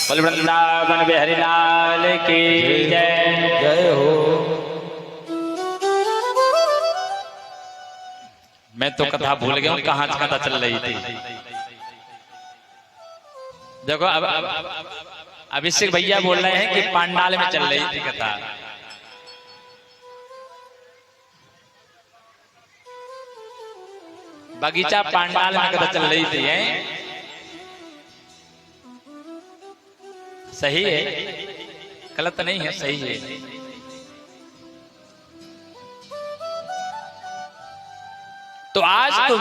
बोल वृंदावन बिहारी लाल की जय। जय हो। मैं तो कथा भूल गया हूँ, कहाँ कथा चल रही थी। देखो अब अभिषेक भैया बोल रहे हैं कि पांडाल में चल रही थी कथा। बगीचा पांडाल में कथा चल रही थी, हैं? सही है, गलत नहीं है, सही है। तो आज तुम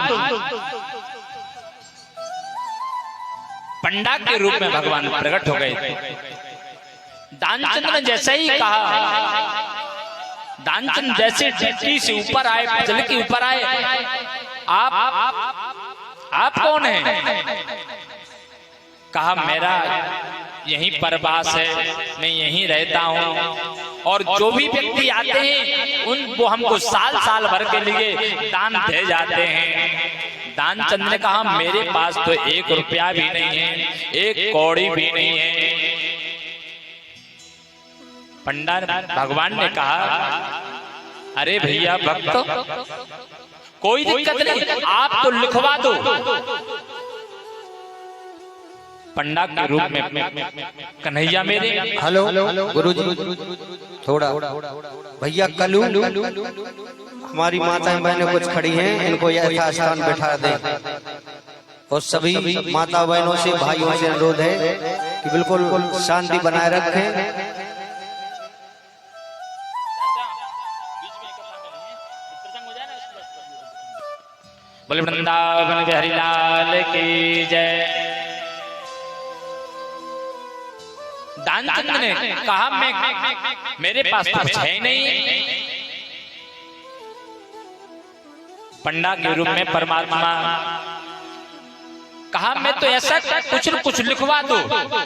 पंडा के रूप में भगवान प्रकट हो गए थे। दानचंद ने जैसे ही कहा, दानचंद जैसे चिट्ठी से ऊपर आए, जल के ऊपर आए, आप कौन हैं? कहा मेरा यहीं परवास है, मैं यहीं रहता हूँ, और जो भी व्यक्ति आते हैं उन वो हमको साल साल भर के लिए दान दे जाते हैं। दानचंद ने कहा मेरे पास तो 1 रुपया भी नहीं है, 1 कौड़ी भी नहीं है। पंडा भगवान ने कहा अरे भैया भक्त, कोई दिक्कत नहीं, आप तो लिखवा दो। पंडा के रूप में कन्हैया मेरे। हेलो गुरुजी, थोड़ा भैया कलू, हमारी माताएं बहनें कुछ खड़ी हैं, इनको यथास्थान बैठा दें। और सभी माता बहनों से, भाइयों से अनुरोध है कि बिल्कुल शांति बनाए रखें। बोले वृंदावन बिहारी लाल की जय। दानचंद ने कहा मैं, मेरे पास तो कुछ है नहीं। पंडा के रूप में परमात्मा कहा मैं तो ऐसा कुछ लिखवा दो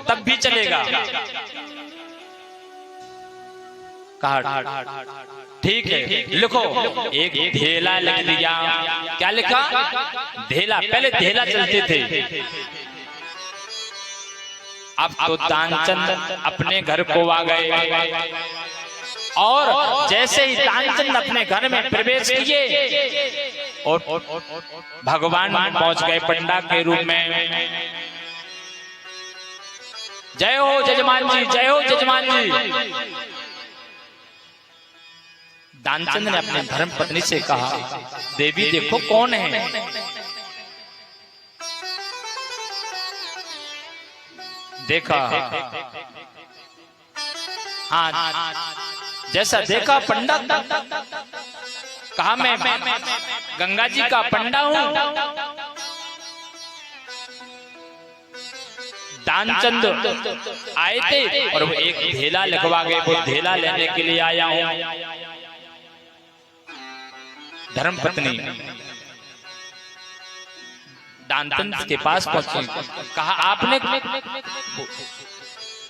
तब भी चलेगा। कहा ठीक है लिखो। एक धेला लिख दिया। क्या लिखा? धेला। पहले धेला चलते थे, अब तो दानचंद अपने घर को आ गए। और जैसे ही दानचंद अपने घर में प्रवेश किए और भगवान पहुंच गए पंडा के रूप में। जय हो जजमान जी, जय हो जजमान जी। दानचंद ने अपने धर्म पत्नी से कहा देवी देखो कौन है। देखा, हाँ जैसा देखा पंडा, कहा मैं गंगा जी का पंडा हूं। दानचंद आए थे और वो एक धेला लिखवा गए, वो धेला लेने के लिए आया हूं। धर्मपत्नी दानचंद के पास पहुंची, कहा आपने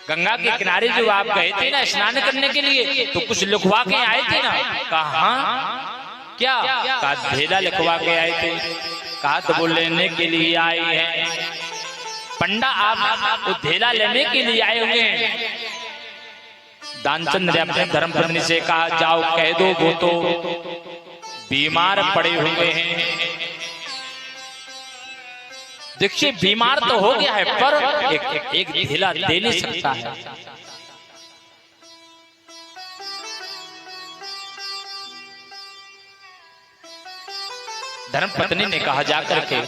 गंगा के किनारे जो आप गए थे ना स्नान करने के लिए, तो कुछ लिखवा के आए थे ना? कहा हाँ। क्या? कहा धेला लिखवा के आए थे। कहा तो वो लेने के लिए आए हैं। पंडा आप वो धेला लेने के लिए आए हुए हैं। दानचंद ने अपने धर्मपत्नी से कहा जाओ कह दो वो तो बीमार पड़े हुए हैं। देखिए बीमार तो हो गया है पर एक धेला दे नहीं सकता है। धर्मपत्नी ने कहा जाकर के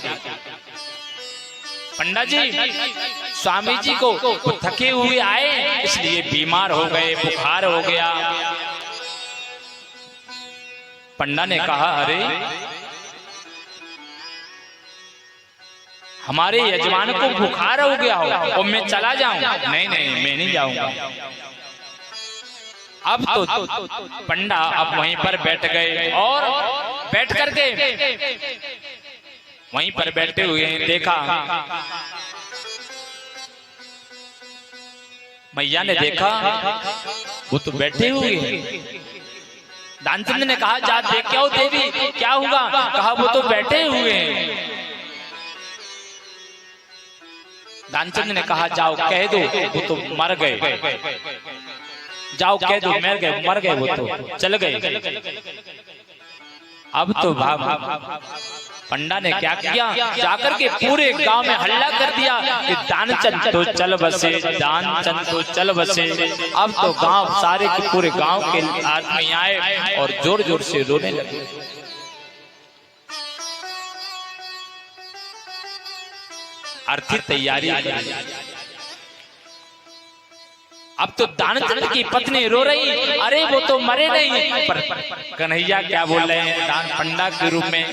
पंडा जी स्वामी जी को थके हुए आए इसलिए बीमार हो गए, बुखार हो गया। पंडा ने कहा अरे हमारे यजमान को बुखार हो गया हो और मैं चला जाऊं? नहीं नहीं मैं नहीं जाऊंगा। अब तो पंडा अब वहीं पर बैठ गए और बैठ करके वहीं पर बैठे हुए हैं। देखा मैया ने देखा वो तो बैठे हुए हैं। दानचंद ने कहा जा देख क्या हो देवी, क्या हुआ? कहा वो तो बैठे हुए हैं। दानचंद ने कहा जाओ कह दो वो तो मर गए, जाओ कह दो मर गए वो तो चल गए। अब तो पंडा ने क्या किया, जाकर के पूरे गांव में हल्ला कर दिया कि दानचंद तो चल बसे, दानचंद तो चल बसे। अब तो गांव सारे के पूरे गांव के आदमी आए और जोर जोर से रोने लगे। अर्थी तैयारी करी। अब तो दानचंद की पत्नी रो रही, अरे वो तो मरे नहीं। पर कन्हैया क्या बोल रहे हैं दान पंडा के रूप में,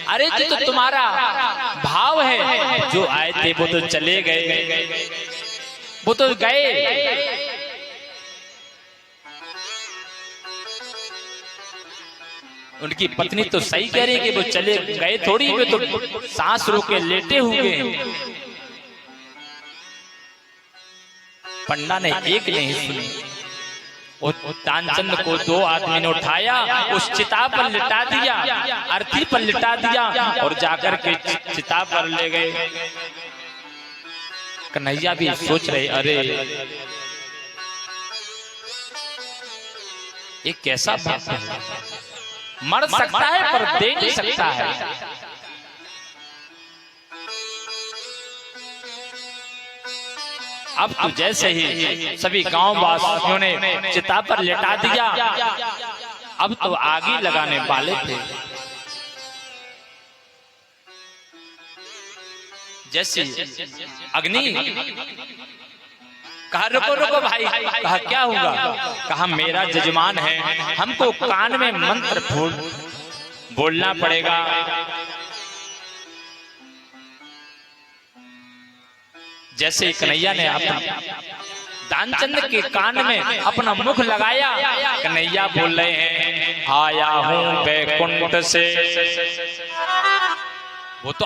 अरे तो तुम्हारा भाव है, जो आए थे वो तो चले गए, वो तो गए। उनकी पत्नी तो सही कह रही है कि वो चले गए थोड़ी, वे तो सांस रोके लेटे हुए। पंडा ने एक नहीं सुनी। दानचंद को दो आदमी ने उठाया, उस चिता पर लिटा दिया, अर्थी पर लिटा दिया और जाकर के चिता पर ले गए। कन्हैया भी सोच रहे, अरे ये कैसा बात है, मर सकता है पर दे नहीं सकता है। अब तो जैसे ही सभी गांव वासियों ने चिता पर लेटा दिया, अब तो आग लगाने वाले थे। जैसे अग्नि, कहा रुको रुको भाई, कहा क्या हुआ? कहा मेरा जजमान है, हमको कान में मंत्र बोलना पड़ेगा। जैसे कन्हैया ने अपना दानचंद के कान में अपना मुख लगाया, कन्हैया बोल रहे हैं, आया हूं बैकुंठ से। वो तो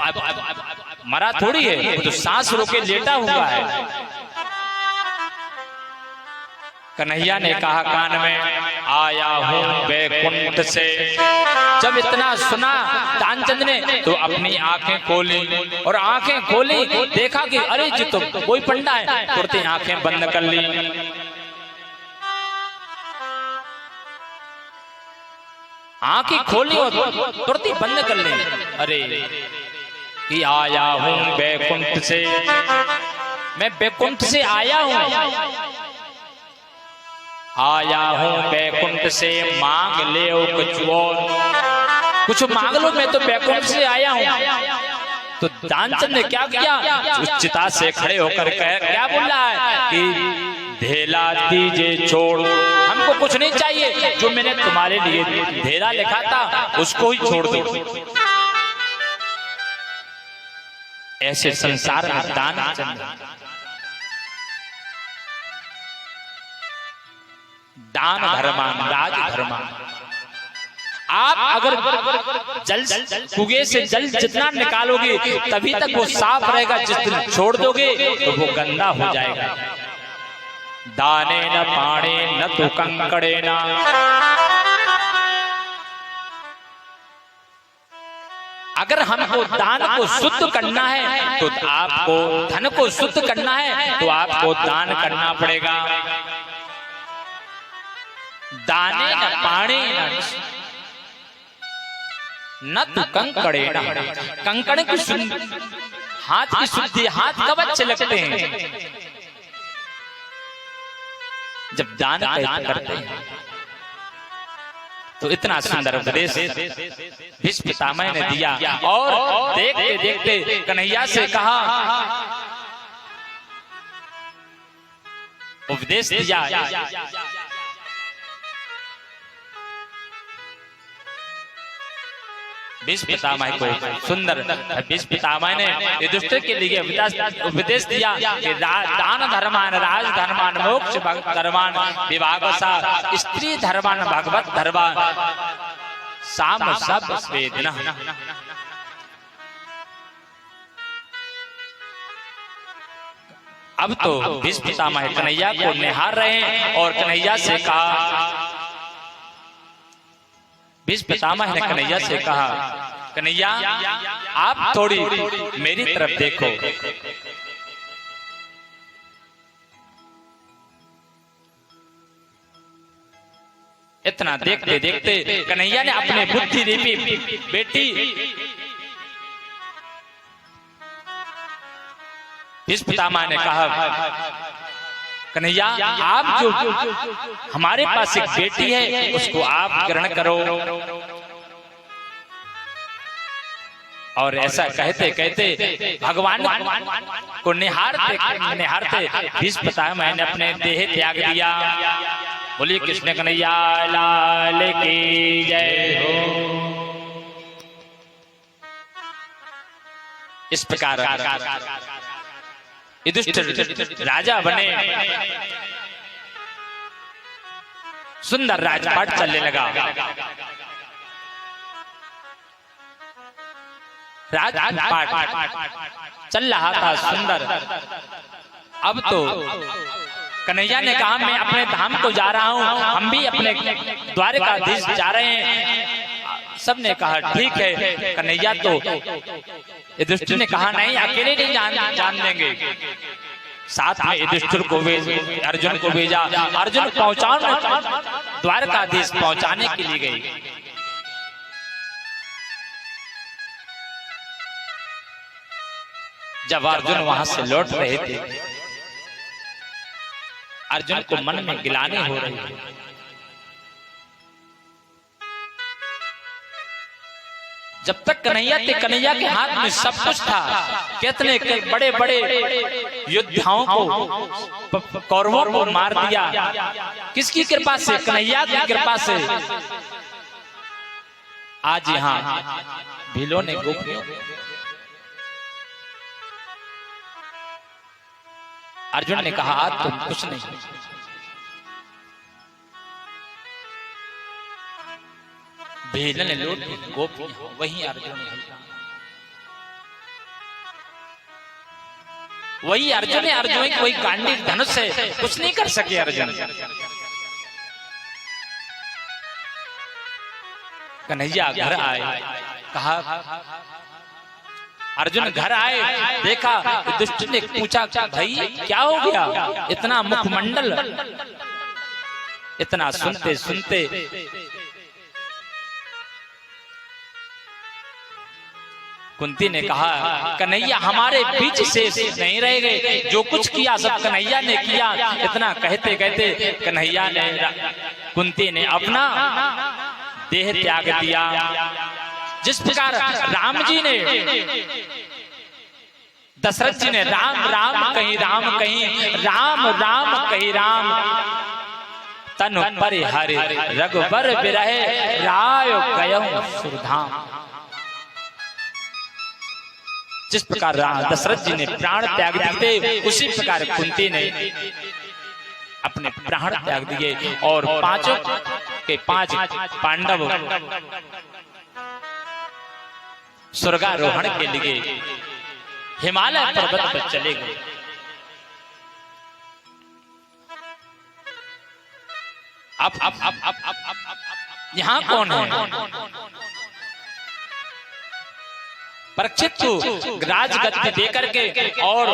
मरा थोड़ी है, वो तो सांस रोके लेटा हुआ है। कन्हैया ने कहा कान में, आया हूं बैकुंठ से। जब इतना सुना दानचंद ने तो अपनी आंखें खोली, और आंखें खोली देखा कि अरे जी तो कोई पंडा है। तुरंत आंखें बंद कर ली। आंखें खोली और तुरंत बंद कर ली। अरे कि आया हूं बैकुंठ से, मैं बैकुंठ से आया हूं, आया हूं बैकुंठ से, मांग ले कुछ मांग लो, मैं तो बैकुंठ से आया हूं। तो दानचंद ने क्या किया, उस चिता से खड़े होकर क्या बोल रहा है कि धेला दीजिए छोड़, हमको कुछ नहीं चाहिए, जो मैंने तुम्हारे लिए धेला लिखा था उसको ही छोड़ दो। ऐसे संसार में दानचंद दान धर्मान राज धर्मान। आप अगर जल कुएं से जल जितना निकालोगे तभी तक वो साफ रहेगा, जिस दिन छोड़ दोगे तो वो गंदा हो जाएगा। दाने न पाने न तो कंकड़े न, अगर हमको दान को शुद्ध करना है तो आपको धन को शुद्ध करना है तो आपको दान करना पड़ेगा। दाने न पाने न तो कंकड़े न, कंकड़ की हाथ की शुद्धि, हाथ कब अच्छे लगते हैं जब दान करते हैं। तो इतना सुंदर उपदेश भीष्म पितामह ने दिया, और देखते देखते कन्हैया से कहा, उपदेश दिया। भीष्म पितामह को सुंदर, भीष्म पितामह ने युधिष्ठिर के लिए उपदेश दिया कि दान धर्मान राज धर्मान मोक्ष धर्मान विभागसा स्त्री धर्मान भगवत धर्मान साम सब वेदना। अब तो भीष्म पितामह कन्हैया को निहार रहे हैं और कन्हैया से कहा भीष्म पितामह ने कन्हैया से कहा, कन्हैया आप थोड़ी मेरी तरफ देखो। इतना देखते देखते कन्हैया ने अपने बुद्धि रूपी बेटी भीष्म पितामह ने कहा, कन्हैया आप जो हमारे पास एक बेटी है उसको आप ग्रहण करो। और ऐसा कहते कहते भगवान को निहारते भीष्म पितामह ने अपने देह त्याग दिया। बोलिए कृष्ण कन्हैया लाल की जय हो। इस प्रकार युधिष्ठिर राजा बने, सुंदर राजपाट चलने लगा। राजपाट चल रहा था सुंदर। अब तो कन्हैया ने कहा, मैं अपने धाम को जा रहा हूं, हम भी अपने द्वारकाधीश जा रहे हैं। सबने कहा ठीक है। कन्हैया तो युधिष्ठिर ने कहा नहीं, अकेले नहीं जान देंगे, साथ में युधिष्ठिर को अर्जुन को भेजा। अर्जुन द्वारकाधीश पहुंचाने के लिए गई। जब अर्जुन वहां से लौट रहे थे, अर्जुन को मन में गिलानी हो रही है। जब तक कन्हैया थे, कन्हैया के हाथ में सब कुछ था। कितने बड़े बड़े योद्धाओं को, कौरवों को मार दिया। किसकी कृपा से? कन्हैया की कृपा से। आज यहाँ भीलों ने गोपियों, अर्जुन ने कहा आज तुम कुछ नहीं। भील ने लूट गोपियां, वही अर्जुन वही गांडीव धनुष से कुछ नहीं कर सके अर्जुन। कन्हैया घर आए, कहा अर्जुन घर आए, देखा युधिष्ठिर ने पूछा भाई क्या हो गया, इतना मुखमंडल, इतना सुनते सुनते कुंती ने कहा कन्हैया हमारे बीच से नहीं रह गए, जो कुछ किया सब कन्हैया ने किया। इतना कहते कहते कन्हैया ने, कुंती ने अपना देह त्याग दिया। जिस प्रकार राम जी ने, दशरथ जी ने राम राम कहीं राम कहीं, राम राम कहीं राम, तनु परिहरि रघुबर बिरहे राय गयौ सुरधाम। जिस प्रकार दशरथ जी ने प्राण त्याग दिए, उसी प्रकार कुंती ने अपने प्राण त्याग दिए। और पांचों के पांच पांडव स्वर्गारोहण के लिए हिमालय पर्वत पर चले गए। अब यहां कौन है? परीक्षित को राजगद्दी देकर के और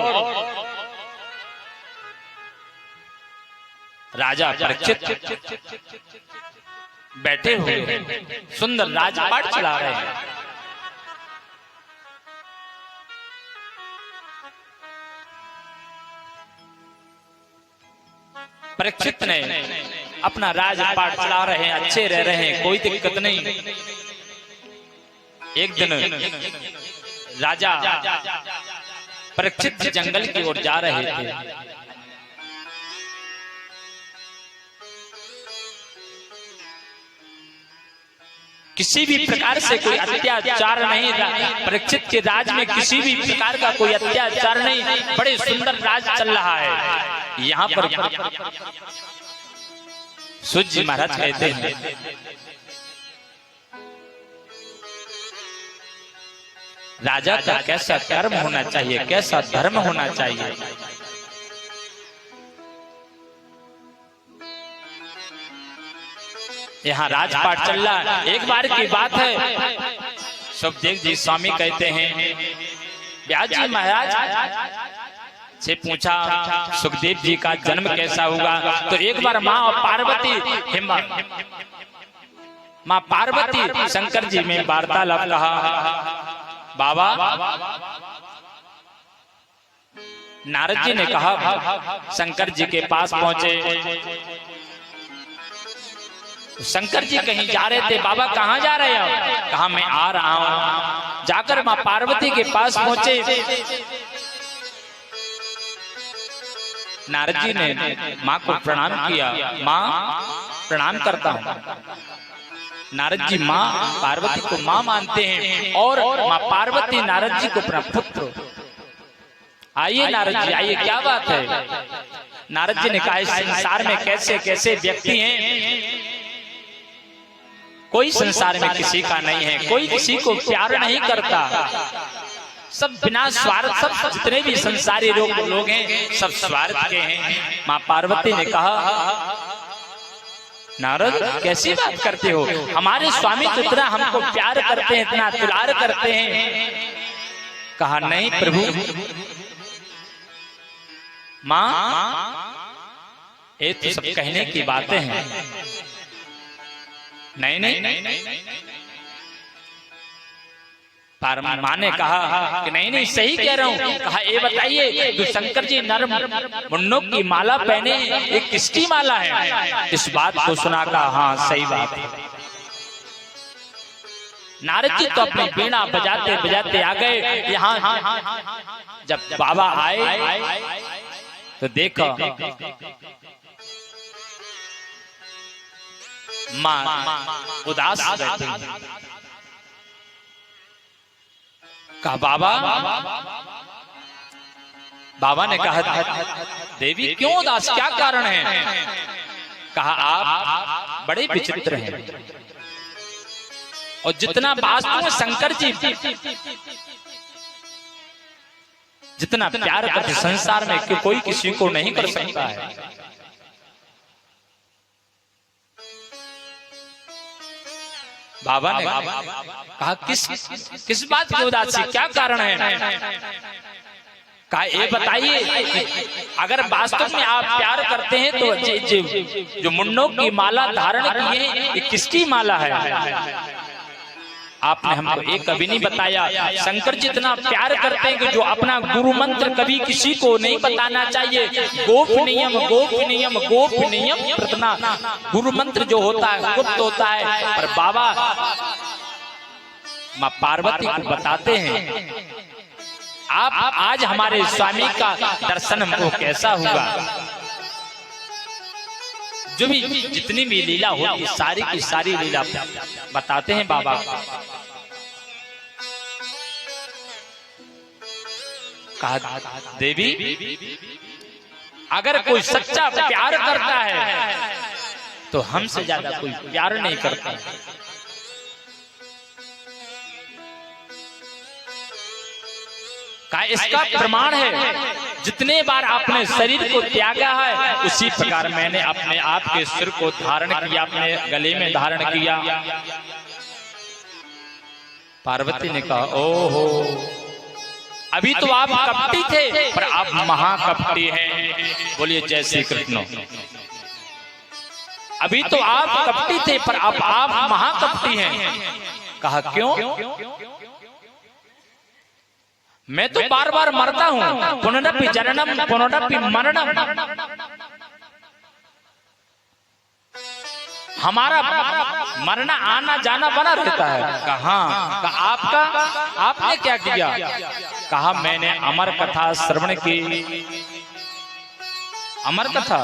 राजा परीक्षित बैठे हुए सुंदर राजपाट चला रहे हैं। परीक्षित ने अपना राजपाट चला रहे हैं, अच्छे रह रहे हैं, कोई दिक्कत नहीं। एक दिन राजा परीक्षित जंगल की ओर जा रहे थे। किसी भी प्रकार से कोई अत्याचार नहीं था। परीक्षित के राज में किसी भी प्रकार का कोई अत्याचार नहीं, बड़े सुंदर राज चल रहा है। यहाँ पर सूत जी महाराज कहते हैं राजा का कैसा कर्म होना चाहिए, कैसा धर्म होना चाहिए। यहाँ राजपाट चल रहा। एक बार की बात है, सुखदेव जी स्वामी कहते हैं व्यास जी महाराज से पूछा सुखदेव जी का जन्म कैसा हुआ। तो एक बार माँ पार्वती माँ पार्वती शंकर जी में वार्तालाप कहा। बाबा नारद जी ने कहा, शंकर जी के पास पहुंचे। शंकर जी कहीं जा रहे थे। बाबा कहाँ जा रहे हो? कहा मैं आ रहा हूं। जाकर माँ पार्वती के पास पहुंचे। नारद जी ने माँ को प्रणाम किया। माँ प्रणाम करता हूं। नारद जी माँ पार्वती को माँ मानते हैं और माँ पार्वती नारद जी को अपना पुत्र। आइए नारद जी आइए, क्या बात है? नारद जी ने कहा इस संसार में कैसे कैसे व्यक्ति हैं, कोई संसार में किसी का नहीं है, कोई किसी को प्यार नहीं करता, सब बिना स्वार्थ, सब जितने भी संसारी लोग हैं सब स्वार्थ के हैं। माँ पार्वती ने कहा नारद कैसी बात करते हो? हमारे स्वामी तो इतना हमको प्यार करते हैं, इतना दुलार करते हैं। कहा नहीं प्रभु, माँ ये तो सब कहने की बातें हैं। नहीं माँ ने कहा कि नहीं सही कह रहा हूँ। कहा ये बताइए जो शंकर जी नर मुन्नों की माला पहने ये किसकी माला है? इस बात को सुना कहा हाँ सही बात है। नारद जी तो अपनी वीणा बजाते बजाते आ गए। यहाँ जब बाबा आए तो देखा माँ उदास बैठी। कहा बाबा ने कहा देवी क्यों उदास, क्या कारण है? कहा आप बड़े विचित्र हैं और जितना वास्तव में शंकर जी जितना प्यार करते संसार में कि कोई किसी को नहीं कर सकता है। बाबा ने कहा किस बात की उदासी, क्या कारण है? कहा ये बताइए अगर वास्तव में आप प्यार करते हैं तो जो मुन्नों की माला धारण की है ये किसकी माला है? आपने हमको एक कभी नहीं बताया। शंकर जी इतना प्यार करते हैं कि जो अपना गुरु मंत्र कभी किसी को नहीं बताना चाहिए। गोपनीयम गोपनीयम गोपनीयम प्रतना, गुरु मंत्र जो होता है गुप्त होता है। पर बाबा माँ पार्वती को बताते हैं आप आज हमारे स्वामी का दर्शन हमको कैसा हुआ। जो भी जितनी भी लीला होती सारी की सारी लीला बताते हैं बाबा। कहा देवी अगर कोई सच्चा प्यार करता है तो हमसे ज्यादा कोई प्यार नहीं करता। कहा इसका प्रमाण है जितने बार आपने शरीर को त्यागा है उसी प्रकार मैंने अपने आप के सिर को धारण किया, अपने गले में धारण किया। पार्वती ने कहा ओहो, अभी तो आप कपटी थे पर आप महाकपटी हैं। बोलिए जय श्री कृष्ण। अभी तो आप कपटी थे पर अब आप महाकपटी हैं। कहा क्यों? मैं तो बार बार मरता हूं, पुनरपि जननम पुनरपि मरणम। हमारा मरना आना जाना बना रहता है। कहा आपने क्या किया? कहा मैंने अमर कथा श्रवण की। अमर कथा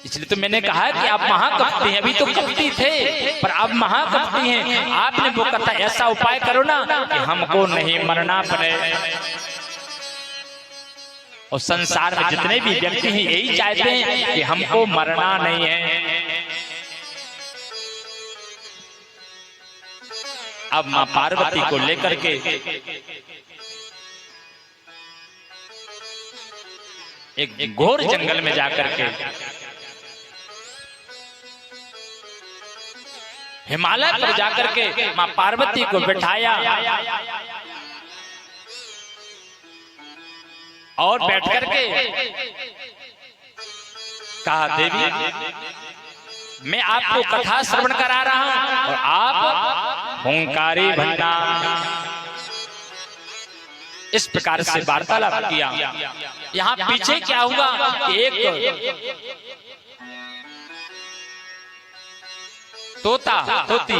इसलिए तो मैंने कहा कि आप महाकपटी हैं। अभी तो कपटी थे पर आप महाकपटी हैं। आपने वो कथा ऐसा उपाय करो ना कि हमको नहीं मरना पड़े। और संसार में जितने भी व्यक्ति हैं यही चाहते हैं कि हमको मरना नहीं है। अब मां पार्वती को लेकर के एक घोर जंगल में जाकर के हिमालय पर जाकर के मां पार्वती को बिठाया और बैठ करके कहा, देवी मैं आपको कथा श्रवण करा रहा हूं और आप हुंकारी बनना। इस प्रकार से वार्तालाप किया। यहाँ पीछे क्या हुआ, एक तोता तोती